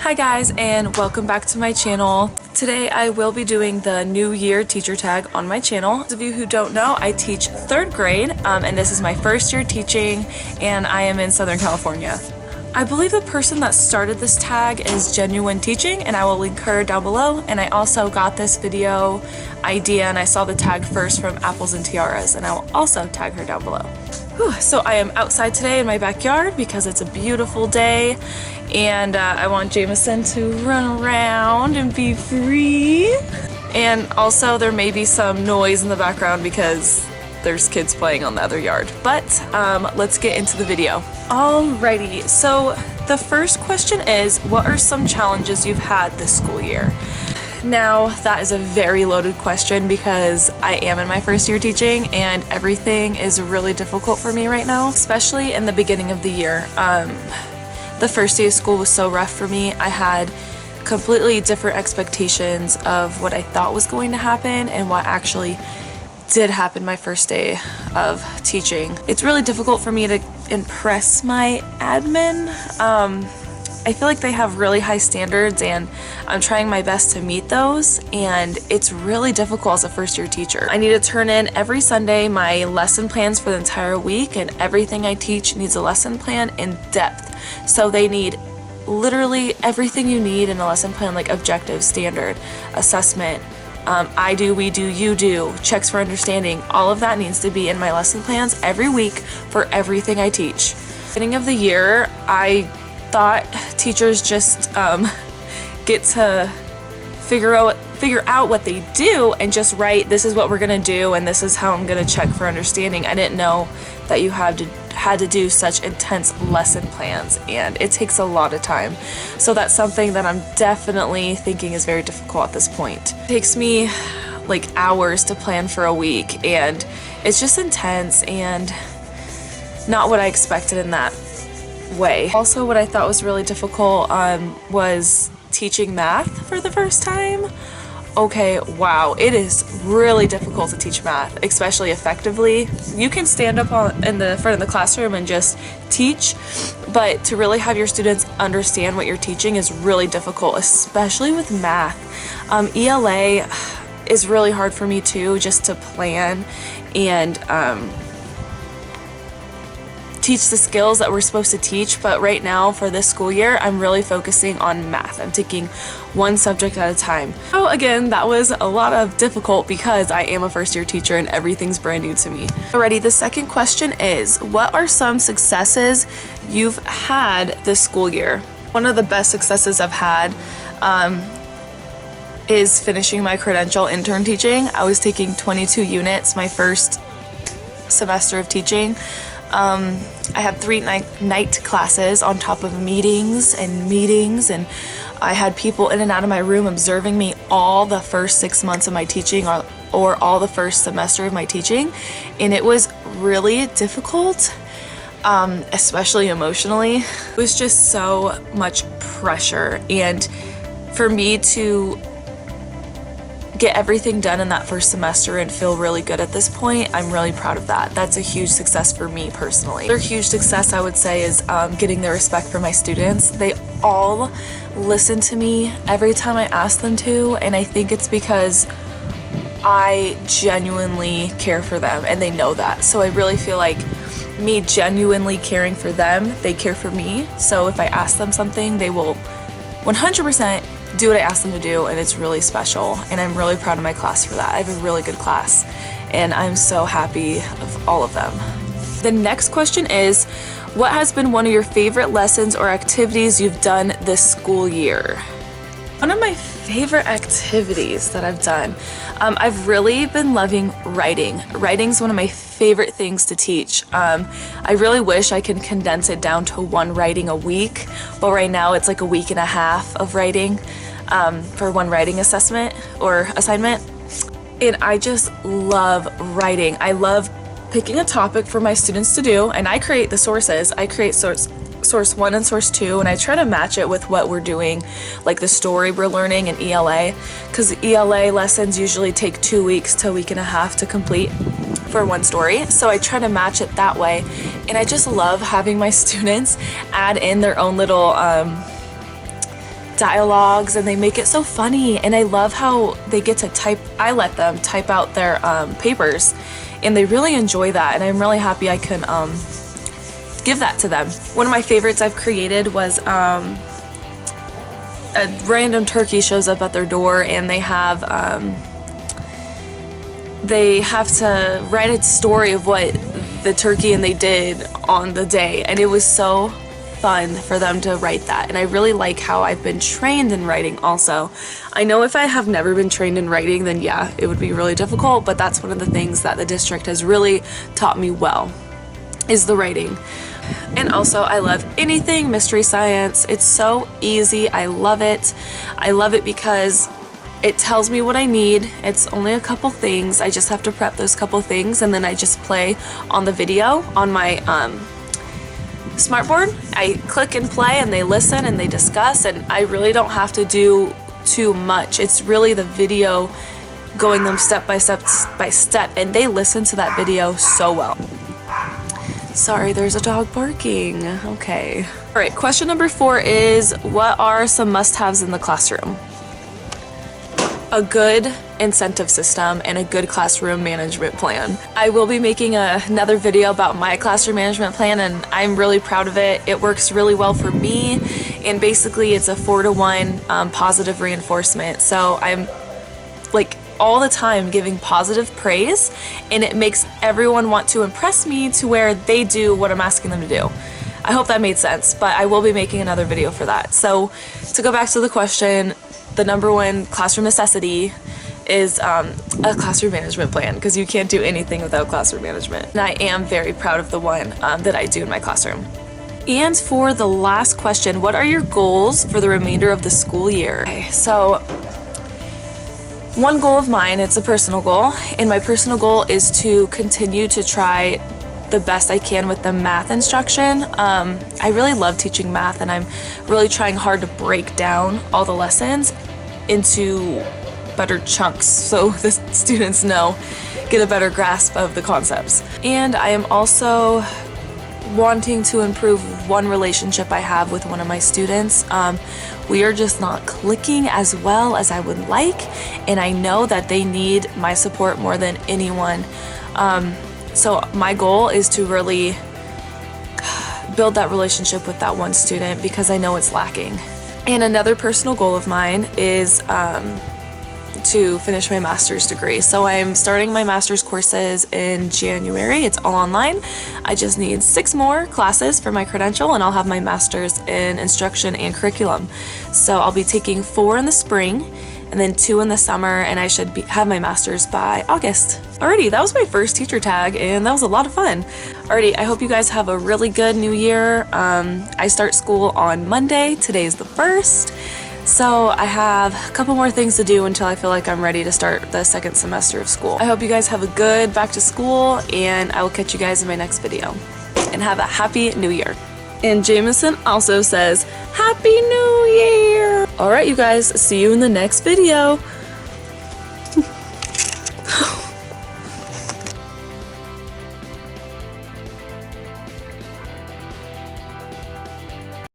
Hi guys, and welcome back to my channel. Today I will be doing the New Year teacher tag on my channel. Those of you who don't know, I teach 3rd grade and this is my first year teaching, and I am in Southern California. I believe the person that started this tag is Genuine Teaching, and I will link her down below. And I also got this video idea and I saw the tag first from Apples and Tiaras, and I will also tag her down below. So I am outside today in my backyard because it's a beautiful day, and I want Jameson to run around and be free. And also there may be some noise in the background because there's kids playing on the other yard. But let's get into the video. Alrighty, so the first question is, what are some challenges you've had this school year? Now, that is a very loaded question because I am in my first year teaching and everything is really difficult for me right now, especially in the beginning of the year. The first day of school was so rough for me. I had completely different expectations of what I thought was going to happen and what actually did happen my first day of teaching. It's really difficult for me to impress my admin. I feel like they have really high standards and I'm trying my best to meet those, and it's really difficult as a first year teacher. I need to turn in every Sunday my lesson plans for the entire week, and everything I teach needs a lesson plan in depth. So they need literally everything you need in a lesson plan, like objective, standard, assessment, I do, we do, you do, checks for understanding. All of that needs to be in my lesson plans every week for everything I teach. Beginning of the year, I thought teachers just get to figure out what they do and just write, this is what we're gonna do and this is how I'm gonna check for understanding. I didn't know that you had to do such intense lesson plans, and it takes a lot of time. So that's something that I'm definitely thinking is very difficult at this point. It takes me like hours to plan for a week, and it's just intense and not what I expected in that way. Also, what I thought was really difficult was teaching math for the first time. Okay, wow, it is really difficult to teach math, especially effectively. You can stand up in the front of the classroom and just teach, but to really have your students understand what you're teaching is really difficult, especially with math. ELA is really hard for me too, just to plan and teach the skills that we're supposed to teach. But right now for this school year, I'm really focusing on math. I'm taking one subject at a time. So again, that was a lot of difficult because I am a first year teacher and everything's brand new to me. Alrighty, the second question is, what are some successes you've had this school year? One of the best successes I've had is finishing my credential intern teaching. I was taking 22 units my first semester of teaching. I had 3 night classes on top of meetings, and I had people in and out of my room observing me all the first 6 months of my teaching or all the first semester of my teaching, and it was really difficult, especially emotionally. It was just so much pressure, and for me to get everything done in that first semester and feel really good at this point, I'm really proud of that. That's a huge success for me personally. Another huge success I would say is getting the respect from my students. They all listen to me every time I ask them to, and I think it's because I genuinely care for them and they know that. So I really feel like me genuinely caring for them, they care for me. So if I ask them something, they will 100% do what I ask them to do, and it's really special, and I'm really proud of my class for that. I have a really good class and I'm so happy of all of them. The next question is, what has been one of your favorite lessons or activities you've done this school year? One of my favorite activities that I've done, I've really been loving writing. Writing's one of my favorite things to teach. I really wish I could condense it down to one writing a week, but right now it's like a week and a half of writing for one writing assessment or assignment. And I just love writing. I love picking a topic for my students to do, and I create the sources. I create source 1 and source 2, and I try to match it with what we're doing, like the story we're learning in ELA, because ELA lessons usually take 2 weeks to a week and a half to complete for one story. So I try to match it that way, and I just love having my students add in their own little dialogues, and they make it so funny. And I love how they get to type, I let them type out their papers, and they really enjoy that, and I'm really happy I can give that to them. One of my favorites I've created was a random turkey shows up at their door, and they have to write a story of what the turkey and they did on the day, and it was so fun for them to write that. And I really like how I've been trained in writing also. I know if I have never been trained in writing, then yeah, it would be really difficult, but that's one of the things that the district has really taught me well, is the writing. And also, I love anything mystery science. It's so easy. I love it. I love it because it tells me what I need. It's only a couple things. I just have to prep those couple things, and then I just play on the video on my smartboard. I click and play, and they listen and they discuss, and I really don't have to do too much. It's really the video going them step by step, and they listen to that video so well. Sorry, there's a dog barking. Okay. All right, question number 4 is, what are some must-haves in the classroom? A good incentive system and a good classroom management plan. I will be making another video about my classroom management plan, and I'm really proud of it. It works really well for me, and basically it's a 4-to-1 positive reinforcement. So I'm like all the time giving positive praise, and it makes everyone want to impress me to where they do what I'm asking them to do. I hope that made sense, but I will be making another video for that. So to go back to the question, the number one classroom necessity is a classroom management plan, because you can't do anything without classroom management. And I am very proud of the one that I do in my classroom. And for the last question, what are your goals for the remainder of the school year? Okay, so one goal of mine, it's a personal goal, and my personal goal is to continue to try the best I can with the math instruction. I really love teaching math, and I'm really trying hard to break down all the lessons into better chunks so the students get a better grasp of the concepts. And I am also wanting to improve one relationship I have with one of my students. We are just not clicking as well as I would like, and I know that they need my support more than anyone. So my goal is to really build that relationship with that one student, because I know it's lacking. And another personal goal of mine is to finish my master's degree. So I'm starting my master's courses in January. It's all online. I just need 6 more classes for my credential, and I'll have my master's in instruction and curriculum. So I'll be taking 4 in the spring and then 2 in the summer, and I should have my master's by August. Alrighty, that was my first teacher tag, and that was a lot of fun. Alrighty, I hope you guys have a really good new year. I start school on Monday. Today's the 1st. So I have a couple more things to do until I feel like I'm ready to start the 2nd semester of school. I hope you guys have a good back to school, and I will catch you guys in my next video. And have a happy new year. And Jameson also says, Happy New Year! Alright, you guys, see you in the next video.